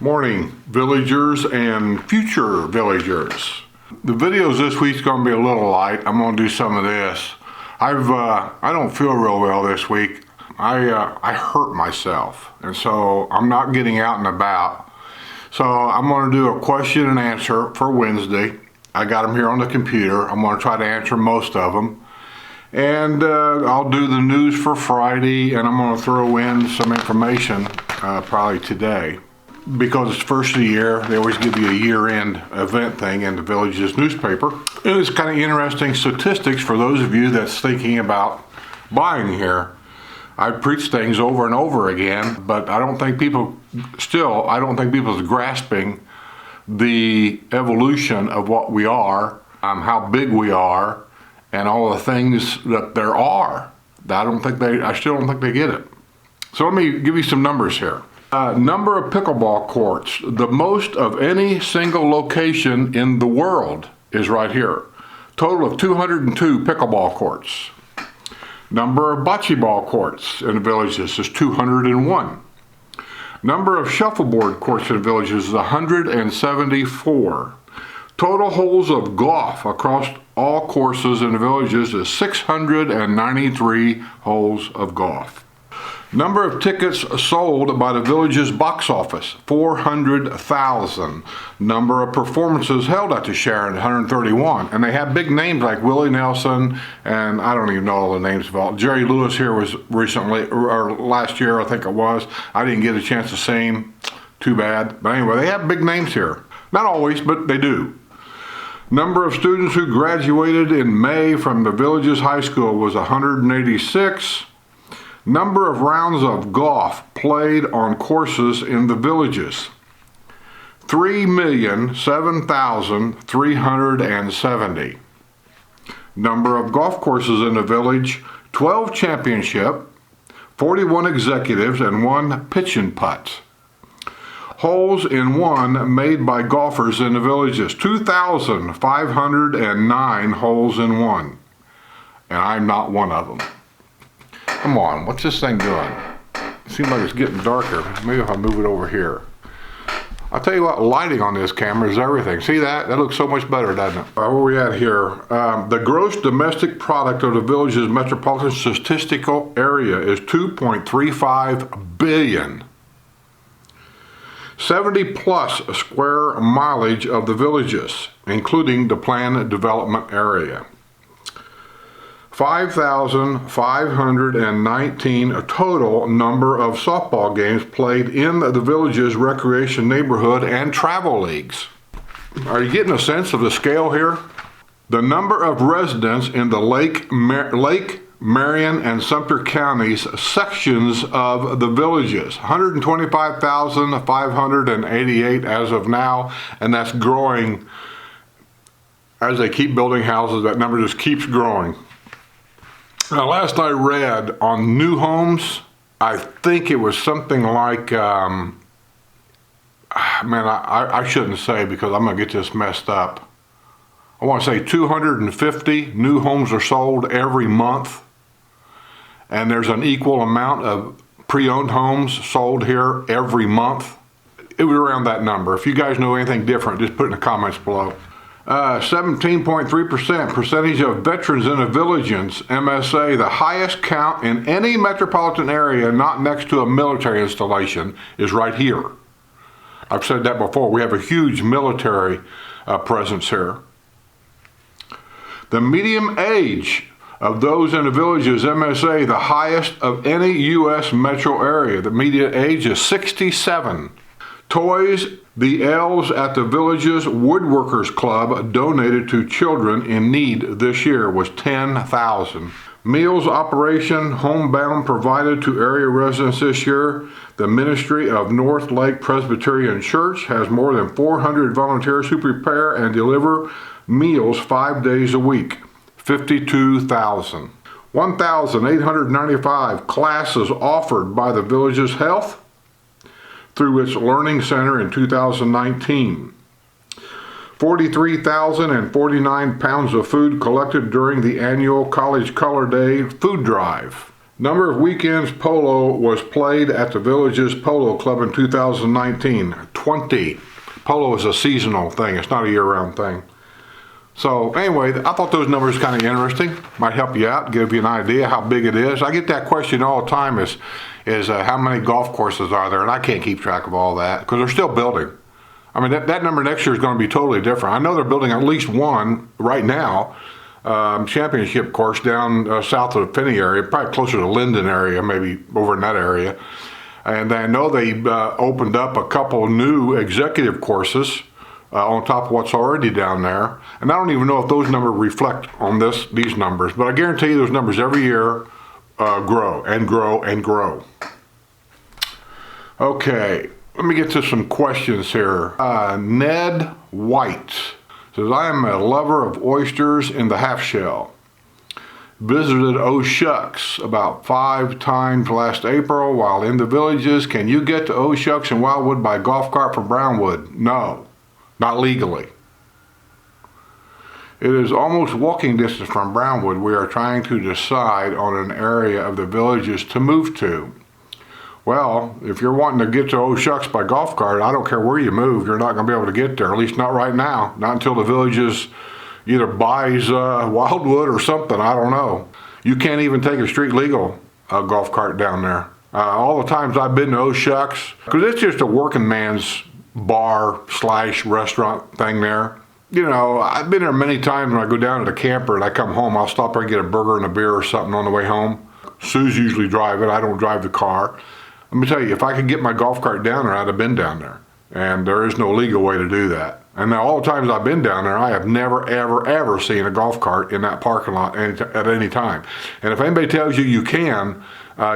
Morning, villagers and future villagers. The videos this week's going to be a little light. I'm going to do some of this. I don't feel real well this week. I hurt myself, and so I'm not getting out and about. So I'm going to do a question and answer for Wednesday. I got them here on the computer. I'm going to try to answer most of them. And I'll do the news for Friday, and I'm going to throw in some information probably today. Because it's first of the year, they always give you a year-end event thing in the Village's newspaper. And it's kind of interesting statistics for those of you that's thinking about buying here. I've preached things over and over again, but I don't think people are grasping the evolution of what we are, how big we are, and all the things that there are. I still don't think they get it. So let me give you some numbers here. Number of pickleball courts, the most of any single location in the world is right here. Total of 202 pickleball courts. Number of bocce ball courts in the villages is 201. Number of shuffleboard courts in the villages is 174. Total holes of golf across all courses in the villages is 693 holes of golf. Number of tickets sold by the village's box office, 400,000. Number of performances held at the Sharon, 131. And they have big names like Willie Nelson, and I don't even know all the names of all. Jerry Lewis here was recently, or last year I think it was. I didn't get a chance to see him. Too bad. But anyway, they have big names here. Not always, but they do. Number of students who graduated in May from the village's high school was 186. Number of rounds of golf played on courses in the villages, 3,007,370. Number of golf courses in the village, 12 championship, 41 executives, and 1 pitch and putt. Holes in one made by golfers in the villages, 2,509 holes in one. And I'm not one of them. Come on, what's this thing doing? It seems like it's getting darker. Maybe if I move it over here. I'll tell you what, lighting on this camera is everything. See that? That looks so much better, doesn't it? Where are we at here? The gross domestic product of the village's metropolitan statistical area is $2.35 billion. 70 plus square mileage of the villages, including the planned development area. 5,519 total number of softball games played in the village's recreation neighborhood and travel leagues. Are you getting a sense of the scale here? The number of residents in the Lake, Marion, and Sumter counties sections of the villages, 125,588 as of now, and that's growing as they keep building houses. That number just keeps growing. Now, last I read on new homes, I think it was something like, I shouldn't say because I'm going to get this messed up. I want to say 250 new homes are sold every month. And there's an equal amount of pre-owned homes sold here every month. It was around that number. If you guys know anything different, just put it in the comments below. 17.3% percentage of veterans in the villages, MSA, the highest count in any metropolitan area not next to a military installation, is right here. I've said that before. We have a huge military presence here. The median age of those in the villages, MSA, the highest of any U.S. metro area. The median age is 67. Toys the elves at the village's Woodworkers Club donated to children in need this year was 10,000. Meals operation homebound provided to area residents this year. The Ministry of North Lake Presbyterian Church has more than 400 volunteers who prepare and deliver meals 5 days a week. 52,000. 1,895 classes offered by the village's health through its Learning Center in 2019. 43,049 pounds of food collected during the annual College Color Day food drive. Number of weekends polo was played at the Villages Polo Club in 2019. 20. Polo is a seasonal thing. It's not a year-round thing. So anyway, I thought those numbers kind of interesting. Might help you out, give you an idea how big it is. I get that question all the time is how many golf courses are there? And I can't keep track of all that because they're still building. I mean, that number next year is going to be totally different. I know they're building at least one right now, championship course down south of the Finney area, probably closer to Linden area, maybe over in that area. And I know they opened up a couple new executive courses on top of what's already down there. And I don't even know if those numbers reflect on these numbers, but I guarantee you those numbers every year grow and grow and grow. Okay, let me get to some questions here. Ned White says, I am a lover of oysters in the half shell. Visited Oh Shucks about 5 times last April while in the Villages. Can you get to Oh Shucks in Wildwood by golf cart from Brownwood? No, not legally. It is almost walking distance from Brownwood. We are trying to decide on an area of the Villages to move to. Well, if you're wanting to get to Oh Shucks by golf cart, I don't care where you move, you're not going to be able to get there, at least not right now. Not until the Villages either buys Wildwood or something, I don't know. You can't even take a street legal golf cart down there. All the times I've been to Oh Shucks, because it's just a working man's bar / restaurant thing there. You know, I've been there many times when I go down to the camper and I come home, I'll stop there and get a burger and a beer or something on the way home. Sue's usually driving, I don't drive the car. Let me tell you, if I could get my golf cart down there, I'd have been down there. And there is no legal way to do that. And now all the times I've been down there, I have never, ever, ever seen a golf cart in that parking lot at any time. And if anybody tells you you can,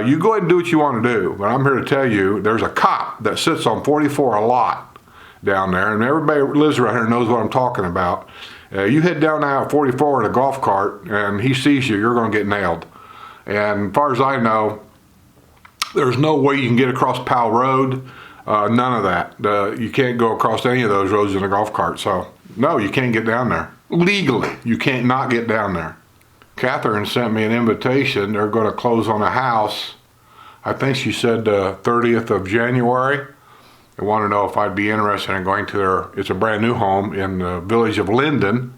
you go ahead and do what you want to do. But I'm here to tell you, there's a cop that sits on 44 a lot down there, and everybody who lives around here knows what I'm talking about. You head down now at 44 in a golf cart, and he sees you, you're going to get nailed. And as far as I know, there's no way you can get across Powell Road. None of that. You can't go across any of those roads in a golf cart. So, no, you can't get down there. Legally, you can't not get down there. Catherine sent me an invitation. They're going to close on a house. I think she said the 30th of January. They want to know if I'd be interested in going to their, it's a brand new home in the village of Linden.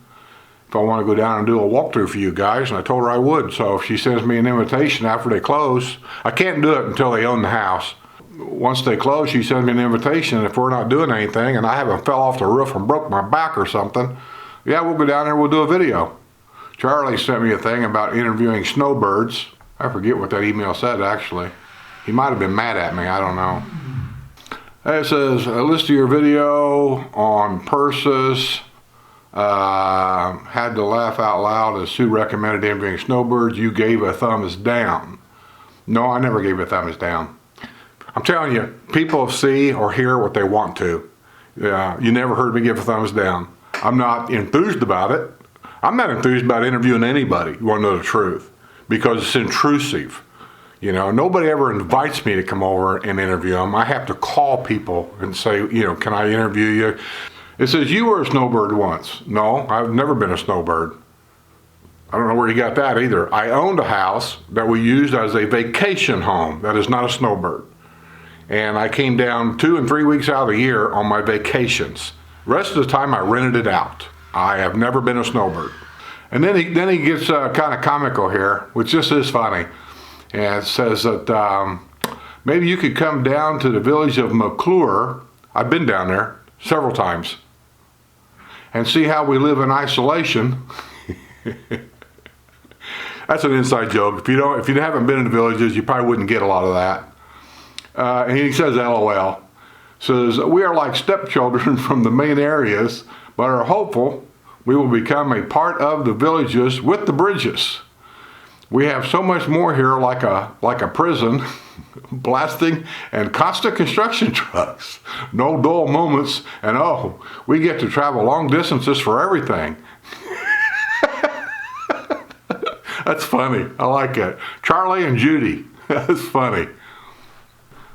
If I want to go down and do a walkthrough for you guys, and I told her I would. So if she sends me an invitation after they close, I can't do it until they own the house. Once they close, she sends me an invitation. If we're not doing anything and I haven't fell off the roof and broke my back or something, yeah, we'll go down there and we'll do a video. Charlie sent me a thing about interviewing Snowbirds. I forget what that email said, actually. He might have been mad at me, I don't know. It says, listen to your video on purses. Had to laugh out loud as Sue recommended interviewing Snowbirds. You gave a thumbs down. No, I never gave a thumbs down. I'm telling you, people see or hear what they want to. You never heard me give a thumbs down. I'm not enthused about it. I'm not enthused about interviewing anybody, you want to know the truth, because it's intrusive. You know, nobody ever invites me to come over and interview them. I have to call people and say, you know, can I interview you? It says you were a snowbird once. No, I've never been a snowbird. I don't know where you got that either. I owned a house that we used as a vacation home. That is not a snowbird. And I came down 2 and 3 weeks out of the year on my vacations. The rest of the time I rented it out. I have never been a snowbird. And then he gets kind of comical here, which just is funny. And it says that maybe you could come down to the village of McClure. I've been down there several times. And see how we live in isolation. That's an inside joke. If you haven't been in the Villages, you probably wouldn't get a lot of that. And he says LOL. Says, we are like stepchildren from the main areas, but are hopeful we will become a part of the Villages with the Bridges. We have so much more here, like a prison, blasting and constant construction trucks. No dull moments, and oh, we get to travel long distances for everything. That's funny. I like it. Charlie and Judy. That's funny.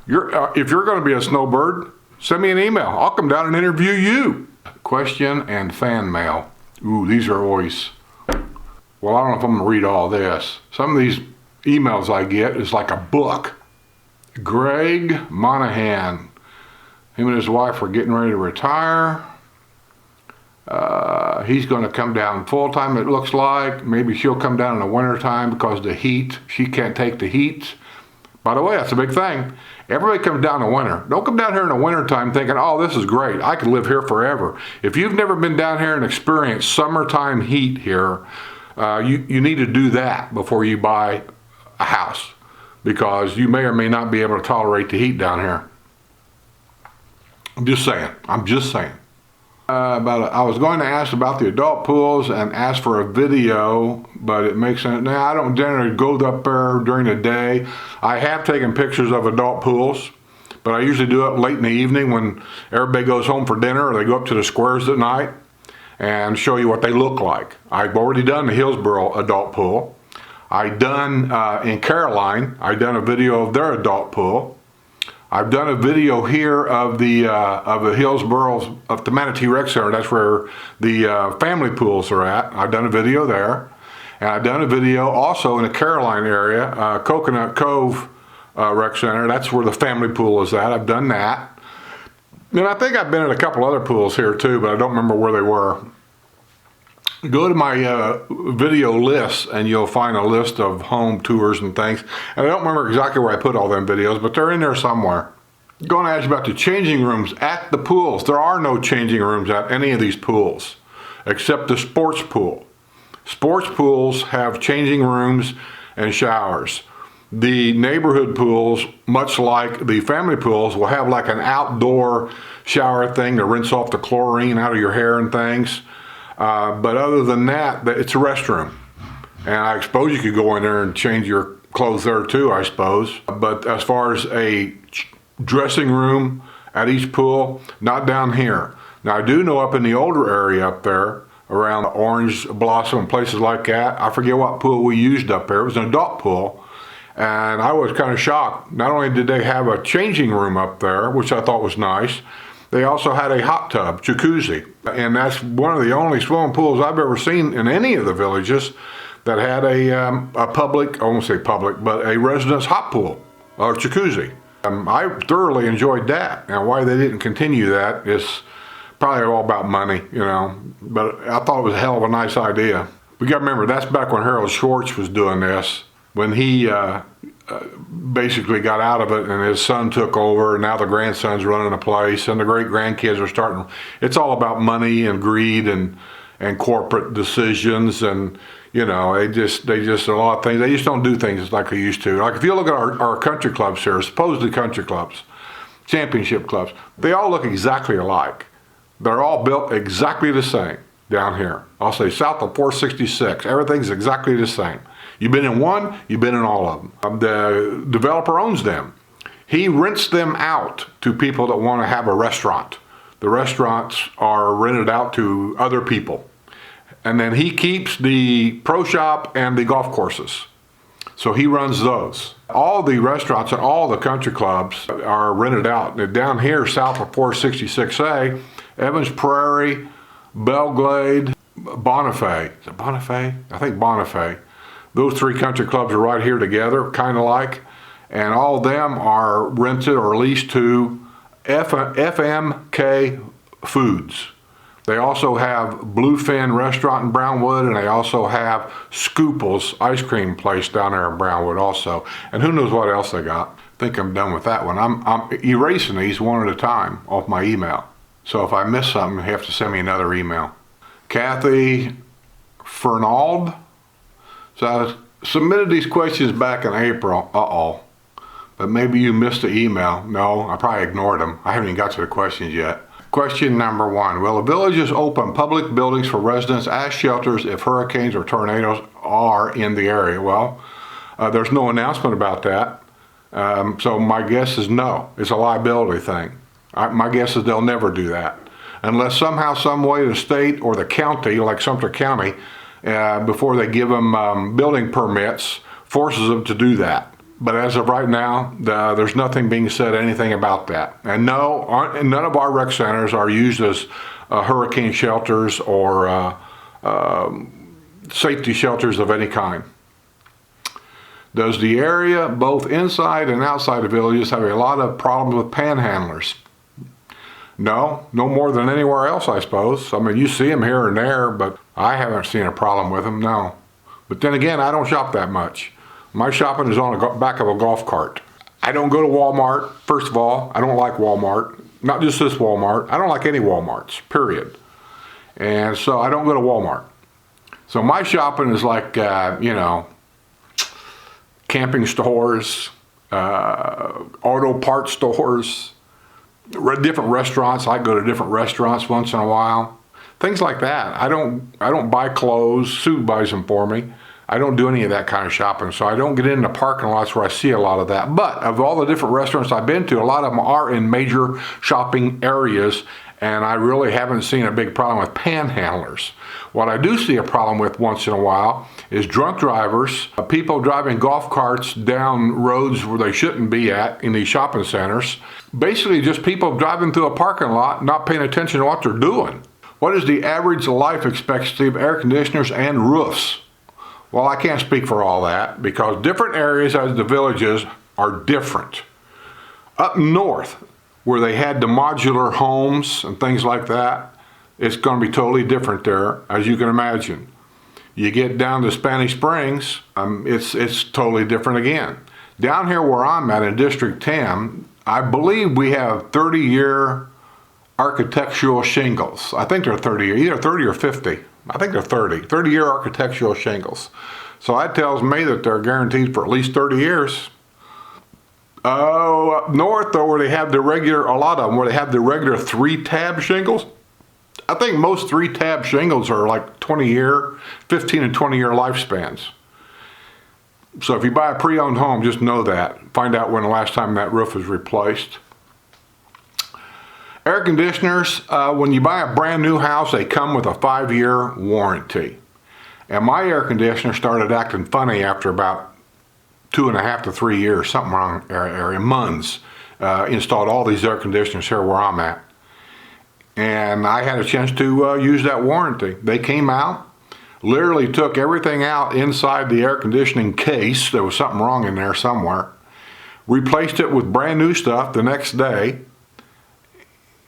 If you're going to be a snowbird, send me an email. I'll come down and interview you. Question and fan mail. Ooh, these are always... Well, I don't know if I'm going to read all this. Some of these emails I get is like a book. Greg Monahan, him and his wife are getting ready to retire. He's going to come down full-time, it looks like. Maybe she'll come down in the wintertime because the heat. She can't take the heat. By the way, that's a big thing. Everybody comes down in the winter. Don't come down here in the wintertime thinking, oh, this is great. I could live here forever. If you've never been down here and experienced summertime heat here, you need to do that before you buy a house, because you may or may not be able to tolerate the heat down here. I'm just saying. I was going to ask about the adult pools and ask for a video, but it makes sense. Now, I don't generally go up there during the day. I have taken pictures of adult pools, but I usually do it late in the evening when everybody goes home for dinner, or they go up to the squares at night and show you what they look like. I've already done the Hillsboro adult pool. I've done in Caroline, I've done a video of their adult pool. I've done a video here of the Hillsboro, of the Manatee Rec Center. That's where the family pools are at. I've done a video there. And I've done a video also in the Caroline area, Coconut Cove Rec Center. That's where the family pool is at. I've done that. And I think I've been at a couple other pools here too, but I don't remember where they were. Go to my video list and you'll find a list of home tours and things. And I don't remember exactly where I put all them videos, but they're in there somewhere. I'm going to ask you about the changing rooms at the pools. There are no changing rooms at any of these pools, except the sports pool. Sports pools have changing rooms and showers. The neighborhood pools, much like the family pools, will have like an outdoor shower thing to rinse off the chlorine out of your hair and things. But other than that, it's a restroom. And I suppose you could go in there and change your clothes there too, I suppose. But as far as a dressing room at each pool, not down here. Now I do know up in the older area up there, around Orange Blossom and places like that, I forget what pool we used up there. It was an adult pool. And I was kind of shocked. Not only did they have a changing room up there, which I thought was nice, they also had a hot tub, jacuzzi. And that's one of the only swimming pools I've ever seen in any of the villages that had a public, I won't say public, but a residence hot pool or jacuzzi. I thoroughly enjoyed that. Now, why they didn't continue that is probably all about money, you know, but I thought it was a hell of a nice idea. We got to remember, that's back when Harold Schwartz was doing this, when he basically got out of it and his son took over, and now the grandson's running the place and the great grandkids are starting. It's all about money and greed and corporate decisions, and you know, they just a lot of things. They just don't do things like they used to. Like if you look at our country clubs here, supposedly country clubs, championship clubs, they all look exactly alike. They're all built exactly the same down here. I'll say south of 466, everything's exactly the same. You've been in one, you've been in all of them. The developer owns them. He rents them out to people that want to have a restaurant. The restaurants are rented out to other people. And then he keeps the pro shop and the golf courses. So he runs those. All the restaurants and all the country clubs are rented out. Now, down here south of 466A, Evans Prairie, Belglade, Bonifay. Is it Bonifay? I think Bonifay. Those three country clubs are right here together, kind of like, and all of them are rented or leased to FMK Foods. They also have Bluefin Restaurant in Brownwood, and they also have Scoople's ice cream place down there in Brownwood also. And who knows what else they got. I think I'm done with that one. I'm erasing these one at a time off my email. So if I miss something, you have to send me another email. Kathy Fernald. So I submitted these questions back in April. But maybe you missed the email. No, I probably ignored them. I haven't even got to the questions yet. Question number 1. Will the villages open public buildings for residents as shelters if hurricanes or tornadoes are in the area? Well, there's no announcement about that. So my guess is no. It's a liability thing. My guess is they'll never do that. Unless somehow, some way the state or the county, like Sumter County, before they give them building permits, forces them to do that. But as of right now, there's nothing being said, anything about that. And no, none of our rec centers are used as hurricane shelters or safety shelters of any kind. Does the area, both inside and outside the villages, have a lot of problems with panhandlers? No more than anywhere else, I suppose. I mean, you see them here and there, but I haven't seen a problem with them, no. But then again, I don't shop that much. My shopping is on the back of a golf cart. I don't go to Walmart, first of all. I don't like Walmart. Not just this Walmart. I don't like any Walmarts, period. And so I don't go to Walmart. So my shopping is like, camping stores, auto parts stores, different restaurants. I go to different restaurants once in a while. Things like that. I don't buy clothes. Sue buys them for me. I don't do any of that kind of shopping, so I don't get into parking lots where I see a lot of that. But of all the different restaurants I've been to, a lot of them are in major shopping areas, and I really haven't seen a big problem with panhandlers. What I do see a problem with once in a while is drunk drivers, people driving golf carts down roads where they shouldn't be at in these shopping centers. Basically just people driving through a parking lot, not paying attention to what they're doing. What is the average life expectancy of air conditioners and roofs? Well, I can't speak for all that because different areas as the villages are different. Up north, where they had the modular homes and things like that, it's going to be totally different there, as you can imagine. You get down to Spanish Springs, it's totally different again. Down here where I'm at in District 10, I believe we have 30-year architectural shingles. I think they're 30, either 30 or 50. I think they're 30-year architectural shingles. So that tells me that they're guaranteed for at least 30 years. Oh, up north though, where they have a lot of them, where they have the regular 3-tab shingles. I think most 3-tab shingles are like 20-year, 15 and 20-year lifespans. So if you buy a pre-owned home, just know that. Find out when the last time that roof was replaced. Air conditioners, when you buy a brand new house, they come with a 5-year warranty. And my air conditioner started acting funny after about 2.5 to 3 years, something wrong area, months. Installed all these air conditioners here where I'm at. And I had a chance to use that warranty. They came out, literally took everything out inside the air conditioning case. There was something wrong in there somewhere. Replaced it with brand new stuff the next day.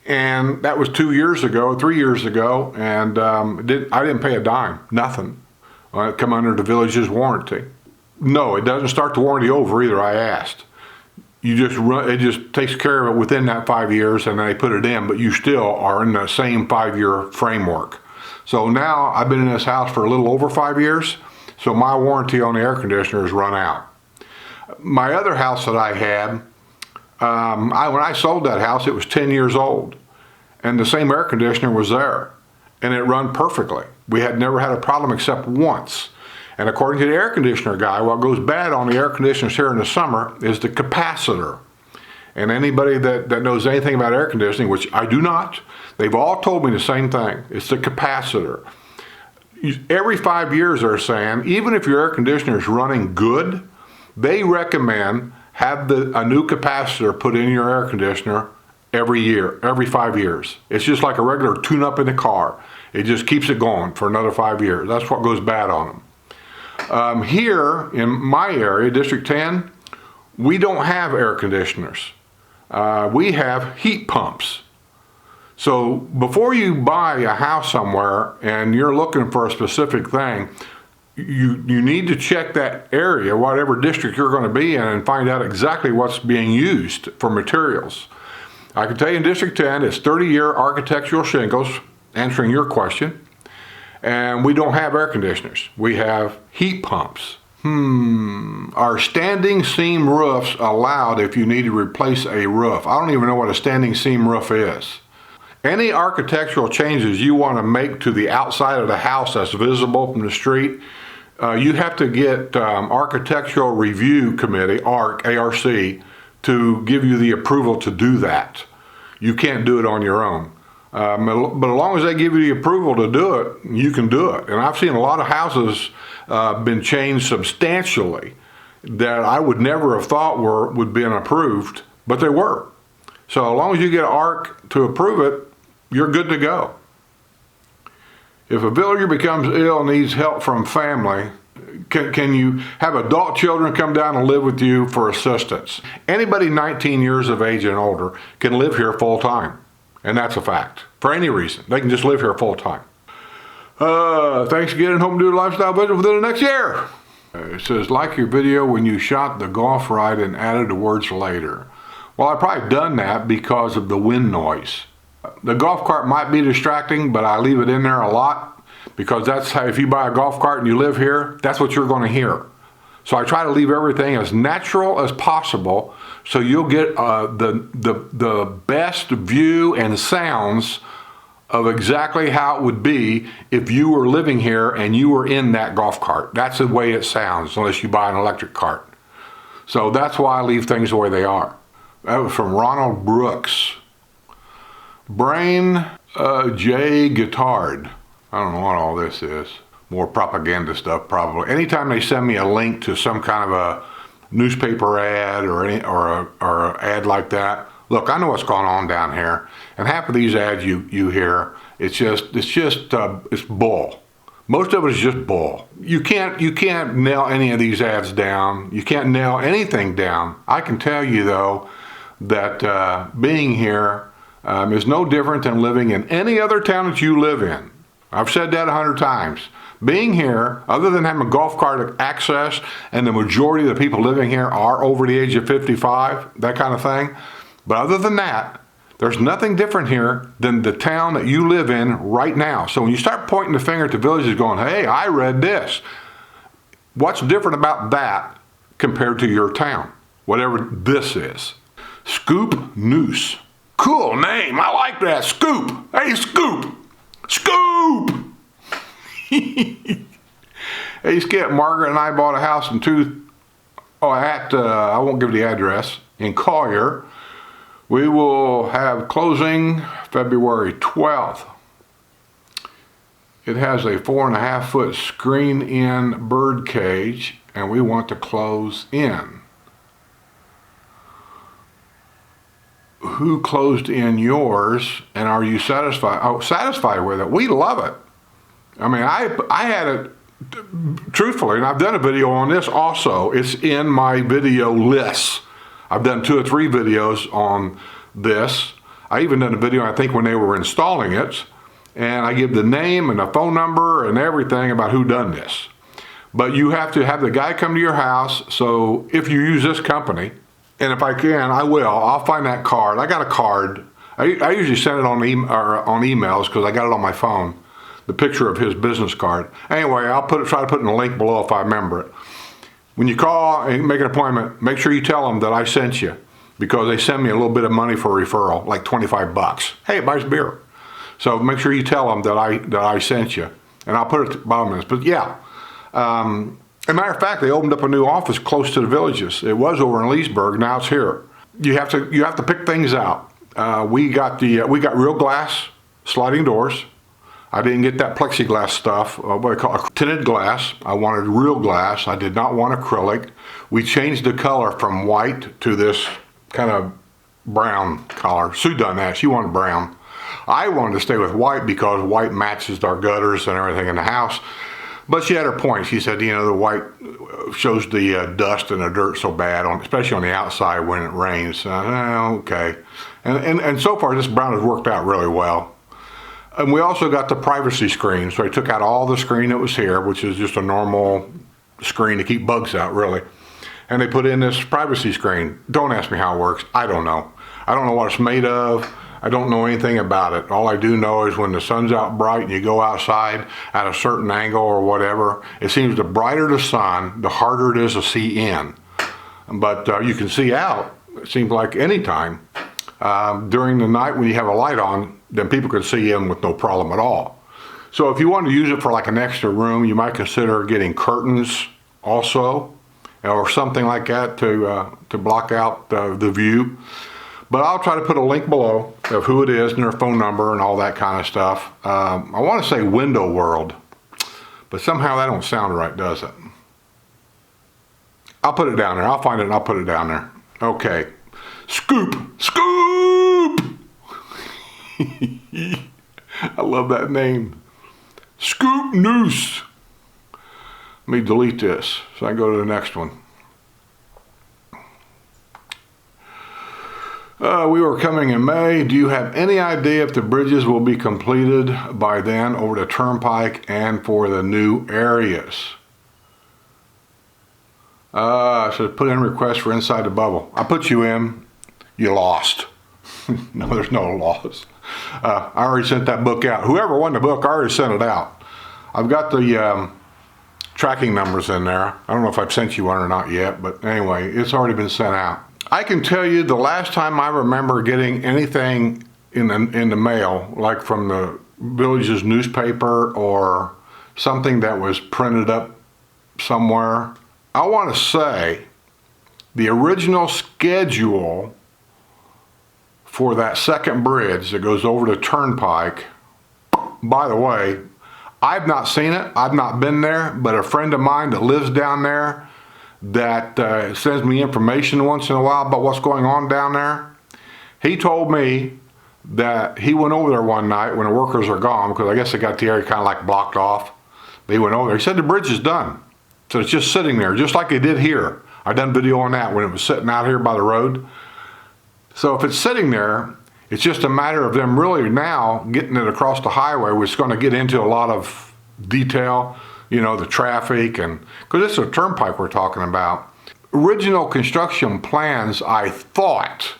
And that was 3 years ago, and I didn't pay a dime, nothing. It come under the village's warranty. No, it doesn't start the warranty over either, I asked. It just takes care of it within that 5 years, and then they put it in, but you still are in the same 5-year framework. So now I've been in this house for a little over 5 years, so my warranty on the air conditioner has run out. My other house that I had, when I sold that house, it was 10 years old, and the same air conditioner was there, and it run perfectly. We had never had a problem except once. And according to the air conditioner guy, what goes bad on the air conditioners here in the summer is the capacitor. And anybody that knows anything about air conditioning, which I do not, they've all told me the same thing. It's the capacitor. Every 5 years they're saying, even if your air conditioner is running good, they recommend have a new capacitor put in your air conditioner every year, every 5 years. It's just like a regular tune-up in the car. It just keeps it going for another 5 years. That's what goes bad on them. Here in my area, District 10, we don't have air conditioners. We have heat pumps. So before you buy a house somewhere and you're looking for a specific thing, you need to check that area, whatever district you're going to be in, and find out exactly what's being used for materials. I can tell you in District 10, it's 30-year architectural shingles, answering your question. And we don't have air conditioners. We have heat pumps. Are standing seam roofs allowed if you need to replace a roof? I don't even know what a standing seam roof is. Any architectural changes you want to make to the outside of the house that's visible from the street, you have to get Architectural Review Committee, ARC, A-R-C, to give you the approval to do that. You can't do it on your own. But as long as they give you the approval to do it, you can do it. And I've seen a lot of houses been changed substantially that I would never have thought would be approved, but they were. So as long as you get ARC to approve it, you're good to go. If a villager becomes ill and needs help from family, Can you have adult children come down and live with you for assistance? Anybody 19 years of age and older can live here full time. And that's a fact. For any reason. They can just live here full time. Thanks again, and hope to do a lifestyle visit within the next year. It says, like your video when you shot the golf ride and added the words later. Well, I've probably done that because of the wind noise. The golf cart might be distracting, but I leave it in there a lot because that's how, if you buy a golf cart and you live here, that's what you're going to hear. So I try to leave everything as natural as possible so you'll get the best view and sounds of exactly how it would be if you were living here and you were in that golf cart. That's the way it sounds, unless you buy an electric cart. So that's why I leave things the way they are. That was from Ronald Brooks. Brain J. Guitard. I don't know what all this is. More propaganda stuff, probably. Anytime they send me a link to some kind of a newspaper ad or an ad like that, look, I know what's going on down here, and half of these ads you hear, it's bull. Most of it is just bull. You can't nail any of these ads down. You can't nail anything down. I can tell you though that being here is no different than living in any other town that you live in. I've said that 100 times. Being here, other than having a golf cart access, and the majority of the people living here are over the age of 55, that kind of thing. But other than that, there's nothing different here than the town that you live in right now. So when you start pointing the finger at the villages going, hey, I read this. What's different about that compared to your town? Whatever this is. Scoop Noose. Cool name. I like that. Scoop. Hey, Scoop. Scoop. Hey, Skip, Margaret and I bought a house I won't give the address, in Collier. We will have closing February 12th. It has a 4.5-foot screen-in bird cage, and we want to close in. Who closed in yours, and are you satisfied? Oh, satisfied with it. We love it. I mean, I had it, truthfully, and I've done a video on this also. It's in my video list. I've done 2 or 3 videos on this. I even done a video, I think, when they were installing it, and I give the name and the phone number and everything about who done this. But you have to have the guy come to your house, so if you use this company, and if I can, I will. I'll find that card. I got a card. I usually send it on emails because I got it on my phone. The picture of his business card. Anyway, I'll try to put in a link below if I remember it. When you call and make an appointment, make sure you tell them that I sent you, because they send me a little bit of money for a referral, like 25 bucks. Hey, it buys beer. So make sure you tell them that I sent you, and I'll put it at the bottom of this. But yeah, as a matter of fact, they opened up a new office close to the villages. It was over in Leesburg. Now it's here. You have to pick things out. We got real glass sliding doors. I didn't get that plexiglass stuff, what I call tinted glass. I wanted real glass. I did not want acrylic. We changed the color from white to this kind of brown color. Sue done that. She wanted brown. I wanted to stay with white because white matches our gutters and everything in the house. But she had her point. She said, the white shows the dust and the dirt so bad, especially on the outside when it rains. Okay. And so far, this brown has worked out really well. And we also got the privacy screen. So I took out all the screen that was here, which is just a normal screen to keep bugs out, really. And they put in this privacy screen. Don't ask me how it works. I don't know. I don't know what it's made of. I don't know anything about it. All I do know is when the sun's out bright and you go outside at a certain angle or whatever, it seems the brighter the sun, the harder it is to see in. But you can see out, it seems like any time. During the night when you have a light on, then people can see in with no problem at all. So if you want to use it for like an extra room, you might consider getting curtains also, or something like that to block out the view. But I'll try to put a link below of who it is and their phone number and all that kind of stuff. I want to say Window World, but somehow that don't sound right, does it? I'll put it down there. I'll find it and I'll put it down there. Okay. Scoop! Scoop! I love that name. Scoop Noose. Let me delete this so I can go to the next one. We were coming in May. Do you have any idea if the bridges will be completed by then over the Turnpike and for the new areas? I should put in a request for Inside the Bubble. I put you in. You lost. No, there's no loss. I already sent that book out. Whoever won the book, I already sent it out. I've got the tracking numbers in there. I don't know if I've sent you one or not yet, but anyway, it's already been sent out. I can tell you the last time I remember getting anything in the mail, like from the village's newspaper or something that was printed up somewhere, I want to say the original schedule for that second bridge that goes over the Turnpike, by the way, I've not seen it, I've not been there, but a friend of mine that lives down there that sends me information once in a while about what's going on down there, he told me that he went over there one night when the workers are gone, because I guess they got the area kind of like blocked off. They went over there. He said the bridge is done. So it's just sitting there, just like they did here. I done video on that when it was sitting out here by the road. So if it's sitting there, it's just a matter of them really now getting it across the highway, which is going to get into a lot of detail, you know, the traffic, and because it's a turnpike we're talking about. Original construction plans, I thought,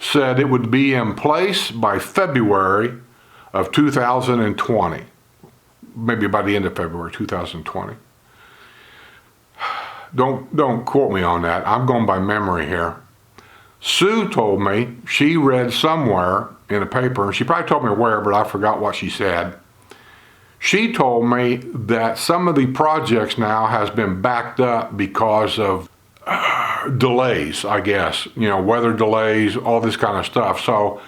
said it would be in place by February of 2020. Maybe by the end of February 2020. Don't quote me on that. I'm going by memory here. Sue told me, she read somewhere in a paper, and she probably told me where, but I forgot what she said. She told me that some of the projects now has been backed up because of delays, I guess. You know, weather delays, all this kind of stuff. So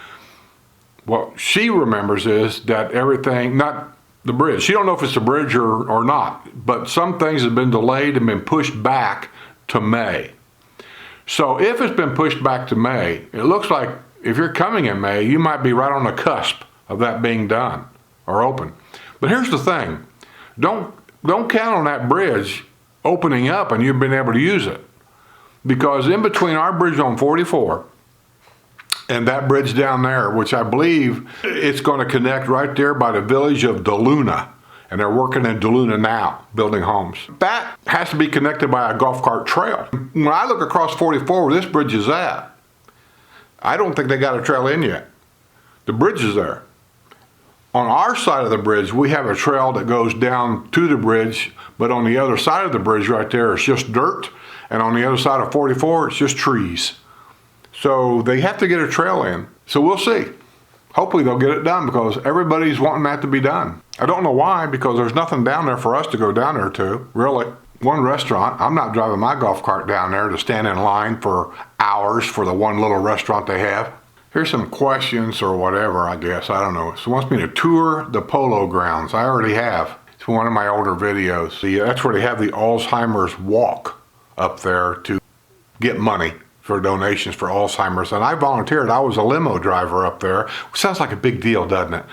what she remembers is that everything, not the bridge, she don't know if it's the bridge or not, but some things have been delayed and been pushed back to May. So if it's been pushed back to May, it looks like if you're coming in May, you might be right on the cusp of that being done or open. But here's the thing, don't count on that bridge opening up and you've been able to use it. Because in between our bridge on 44 and that bridge down there, which I believe it's going to connect right there by the village of DeLuna, and they're working in DeLuna now, building homes. That has to be connected by a golf cart trail. When I look across 44 where this bridge is at, I don't think they got a trail in yet. The bridge is there. On our side of the bridge, we have a trail that goes down to the bridge, but on the other side of the bridge right there, it's just dirt, and on the other side of 44, it's just trees. So they have to get a trail in. So we'll see. Hopefully they'll get it done because everybody's wanting that to be done. I don't know why, because there's nothing down there for us to go down there to, really. One restaurant, I'm not driving my golf cart down there to stand in line for hours for the one little restaurant they have. Here's some questions or whatever, I guess. I don't know. So it wants me to tour the Polo Grounds. I already have. It's one of my older videos. See, that's where they have the Alzheimer's walk up there to get money for donations for Alzheimer's. And I volunteered. I was a limo driver up there. Which sounds like a big deal, doesn't it?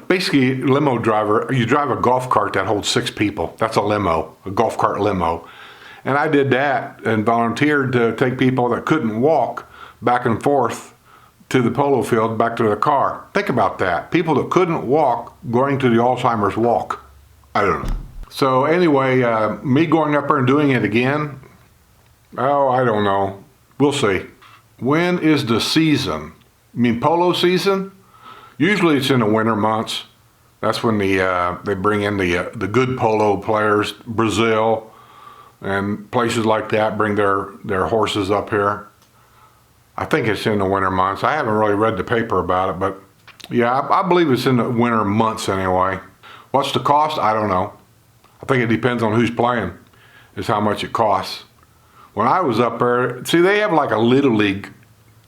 Basically, limo driver, you drive a golf cart that holds 6 people. That's a limo, a golf cart limo. And I did that and volunteered to take people that couldn't walk back and forth to the polo field, back to their car. Think about that. People that couldn't walk going to the Alzheimer's walk. I don't know. So anyway, me going up there and doing it again, oh, I don't know. We'll see. When is the season? You mean polo season? Usually it's in the winter months. That's when they bring in the good polo players. Brazil and places like that bring their horses up here. I think it's in the winter months. I haven't really read the paper about it, but yeah, I believe it's in the winter months anyway. What's the cost? I don't know. I think it depends on who's playing, is how much it costs. When I was up there, see, they have like a little league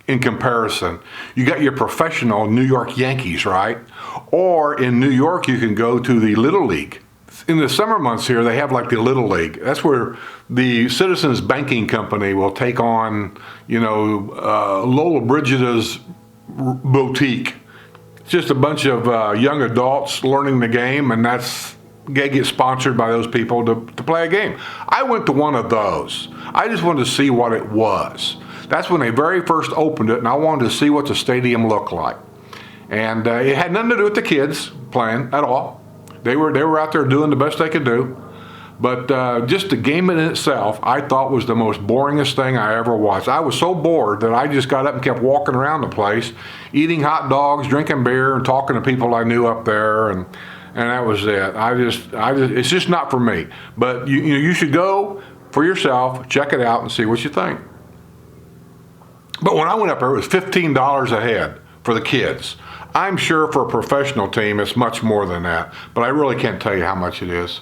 in comparison. You got your professional New York Yankees, right? Or in New York, you can go to the Little League. In the summer months here, they have like the Little League. That's where the Citizens Banking Company will take on, you know, Lola Brigida's boutique. It's just a bunch of young adults learning the game, and that's get sponsored by those people to play a game. I went to one of those. I just wanted to see what it was. That's when they very first opened it, and I wanted to see what the stadium looked like. And it had nothing to do with the kids playing at all. They were out there doing the best they could do. But just the game in itself, I thought was the most boringest thing I ever watched. I was so bored that I just got up and kept walking around the place, eating hot dogs, drinking beer, and talking to people I knew up there, and that was it. It's just not for me. But you should go for yourself, check it out, and see what you think. But when I went up there, it was $15 a head for the kids. I'm sure for a professional team, it's much more than that, but I really can't tell you how much it is.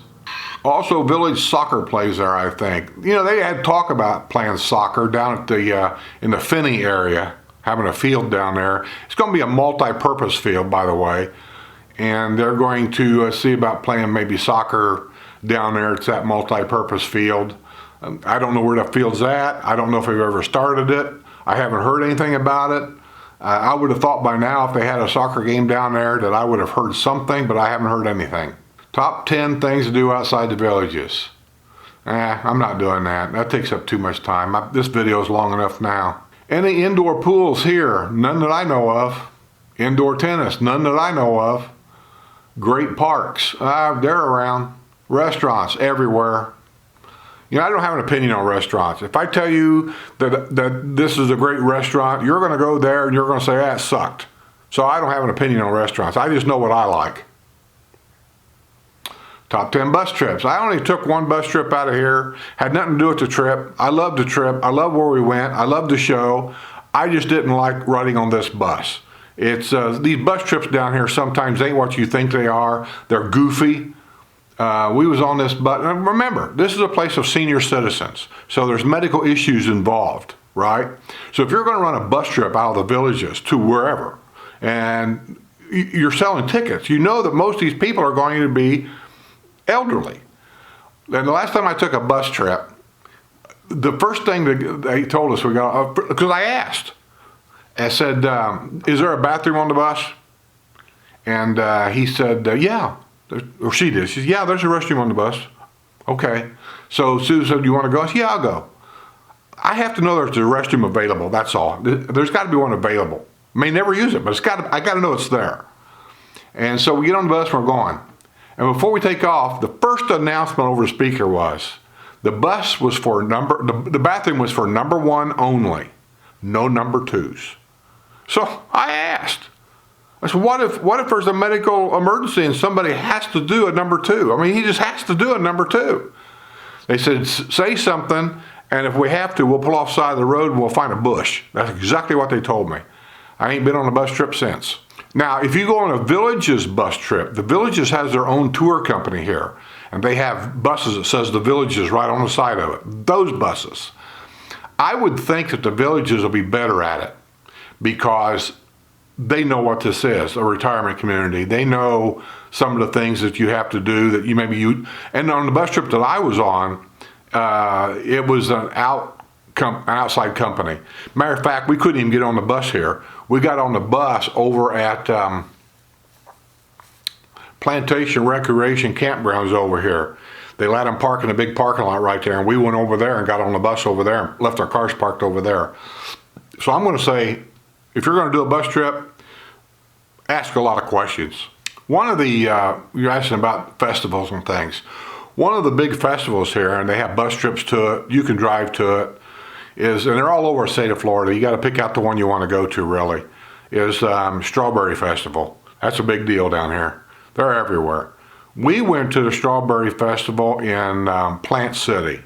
Also, village soccer plays there, I think. You know, they had talk about playing soccer down at in the Finney area, having a field down there. It's going to be a multi-purpose field, by the way, and they're going to see about playing maybe soccer down there. It's that multi-purpose field. I don't know where the field's at. I don't know if they've ever started it. I haven't heard anything about it. I would have thought by now if they had a soccer game down there that I would have heard something, but I haven't heard anything. Top 10 things to do outside the villages. I'm not doing that. That takes up too much time. This video is long enough now. Any indoor pools here? None that I know of. Indoor tennis? None that I know of. Great parks? They're around. Restaurants? Everywhere. You know, I don't have an opinion on restaurants. If I tell you that this is a great restaurant, you're going to go there and you're going to say, it sucked. So I don't have an opinion on restaurants. I just know what I like. Top 10 bus trips. I only took one bus trip out of here. Had nothing to do with the trip. I loved the trip. I loved where we went. I loved the show. I just didn't like riding on this bus. It's these bus trips down here sometimes ain't what you think they are. They're goofy. We was on this bus. Remember, this is a place of senior citizens. So there's medical issues involved, right? So if you're going to run a bus trip out of the villages to wherever, and you're selling tickets, you know that most of these people are going to be elderly. And the last time I took a bus trip, the first thing that they told us, because I asked, I said, is there a bathroom on the bus? And he said, yeah. Or she did. She said, yeah, there's a restroom on the bus. Okay. So Sue said, you want to go? I said, yeah, I'll go. I have to know there's a restroom available. That's all. There's got to be one available. May never use it, but I got to know it's there. And so we get on the bus and we're going. And before we take off, the first announcement over the speaker was, the bathroom was for number 1 only, no number 2s. So I asked, I said, what if there's a medical emergency and somebody has to do a number 2? I mean, he just has to do a number 2. They said, say something, and if we have to, we'll pull off the side of the road and we'll find a bush. That's exactly what they told me. I ain't been on a bus trip since. Now, if you go on a Villages bus trip, the Villages has their own tour company here, and they have buses that says the Villages right on the side of it. Those buses. I would think that the Villages will be better at it because they know what this is, a retirement community. They know some of the things that you have to do that and on the bus trip that I was on, it was an outside company. Matter of fact, we couldn't even get on the bus here. We got on the bus over at Plantation Recreation Campgrounds over here. They let them park in a big parking lot right there, and we went over there and got on the bus over there and left our cars parked over there. So I'm going to say, if you're going to do a bus trip, ask a lot of questions. One of the, you're asking about festivals and things. One of the big festivals here, and they have bus trips to it, you can drive to it, and they're all over the state of Florida. You got to pick out the one you want to go to, really, is Strawberry Festival. That's a big deal down here. They're everywhere. We went to the Strawberry Festival in Plant City,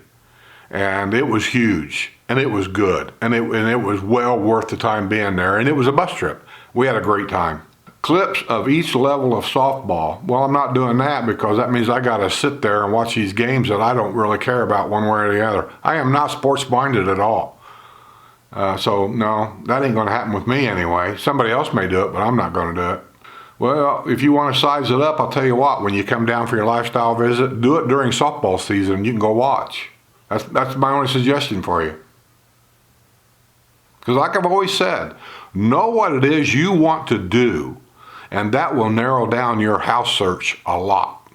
and it was huge, and it was good, and it was well worth the time being there, and it was a bus trip. We had a great time. Clips of each level of softball. Well, I'm not doing that because that means I got to sit there and watch these games that I don't really care about one way or the other. I am not sports-minded at all. So, no, that ain't going to happen with me anyway. Somebody else may do it, but I'm not going to do it. Well, if you want to size it up, I'll tell you what, when you come down for your lifestyle visit, do it during softball season. You can go watch. That's my only suggestion for you. Because like I've always said, know what it is you want to do, and that will narrow down your house search a lot.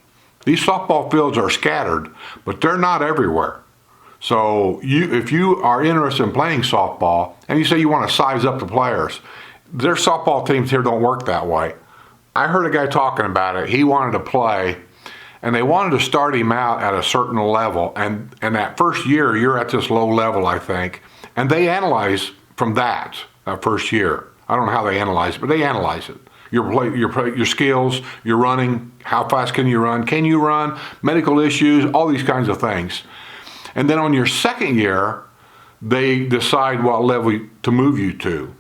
These softball fields are scattered, but they're not everywhere. So if you are interested in playing softball and you say you want to size up the players, their softball teams here don't work that way. I heard a guy talking about it. He wanted to play, and they wanted to start him out at a certain level. And that first year, you're at this low level, I think. And they analyze from that first year. I don't know how they analyze it, but they analyze it. Your skills, your running, how fast can you run, medical issues, all these kinds of things. And then on your second year, they decide what level to move you to.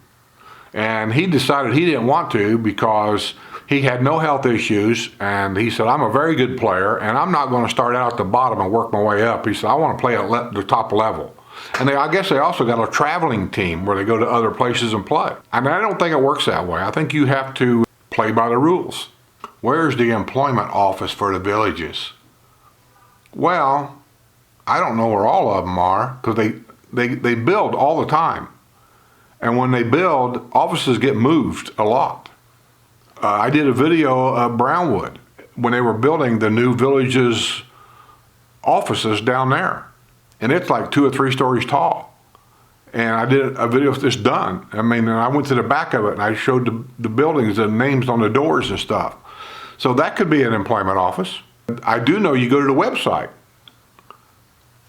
And he decided he didn't want to because he had no health issues, and he said, I'm a very good player, and I'm not going to start out at the bottom and work my way up. He said, I want to play at the top level. And I guess they also got a traveling team where they go to other places and play. And I don't think it works that way. I think you have to play by the rules. Where's the employment office for the villages? Well, I don't know where all of them are, because they build all the time. And when they build, offices get moved a lot. I did a video of Brownwood when they were building the new villages offices down there. And it's like 2 or 3 stories tall. And I did a video of this done. I mean, and I went to the back of it and I showed the buildings and names on the doors and stuff. So that could be an employment office. I do know you go to the website,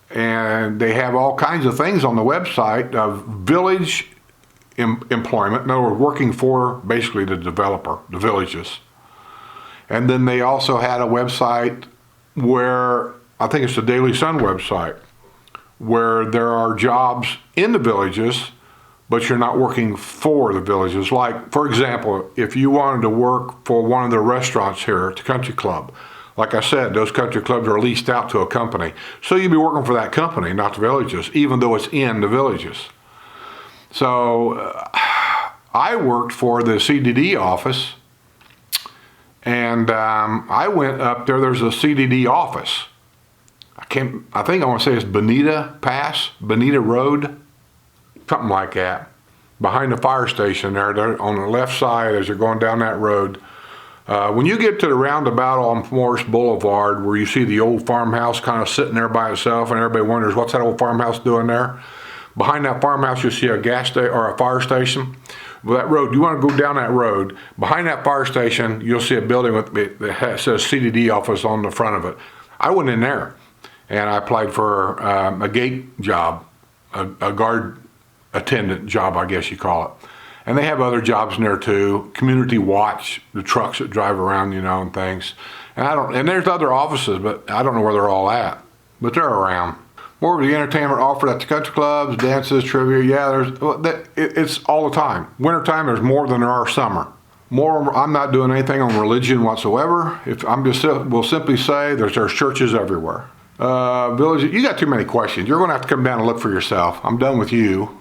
and they have all kinds of things on the website of village employment. In other words, working for basically the developer, the villages. And then they also had a website where, I think it's the Daily Sun website, where there are jobs in the villages, but you're not working for the villages. Like, for example, if you wanted to work for one of the restaurants here at the country club, like I said, those country clubs are leased out to a company. So you'd be working for that company, not the villages, even though it's in the villages. So I worked for the CDD office, and I went up there. There's a CDD office. I think I want to say it's Bonita Road, something like that. Behind the fire station there on the left side as you're going down that road. When you get to the roundabout on Morris Boulevard, where you see the old farmhouse kind of sitting there by itself, and everybody wonders, what's that old farmhouse doing there? Behind that farmhouse, you'll see a gas station or a fire station. Well, that road, you want to go down that road. Behind that fire station, you'll see a building that says CDD office on the front of it. I went in there, and I applied for a gate job, a guard attendant job, I guess you call it. And they have other jobs in there too. Community watch, the trucks that drive around, and things. And there's other offices, but I don't know where they're all at. But they're around. More of the entertainment offered at the country clubs, dances, trivia. Yeah, it's all the time. Wintertime, there's more than there are summer. I'm not doing anything on religion whatsoever. We'll simply say there's churches everywhere. Village, you got too many questions. You're going to have to come down and look for yourself. I'm done with you.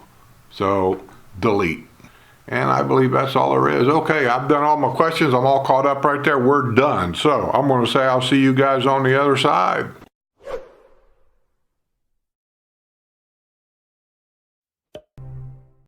So delete. And I believe that's all there is. Okay, I've done all my questions. I'm all caught up right there. We're done. So I'm going to say I'll see you guys on the other side.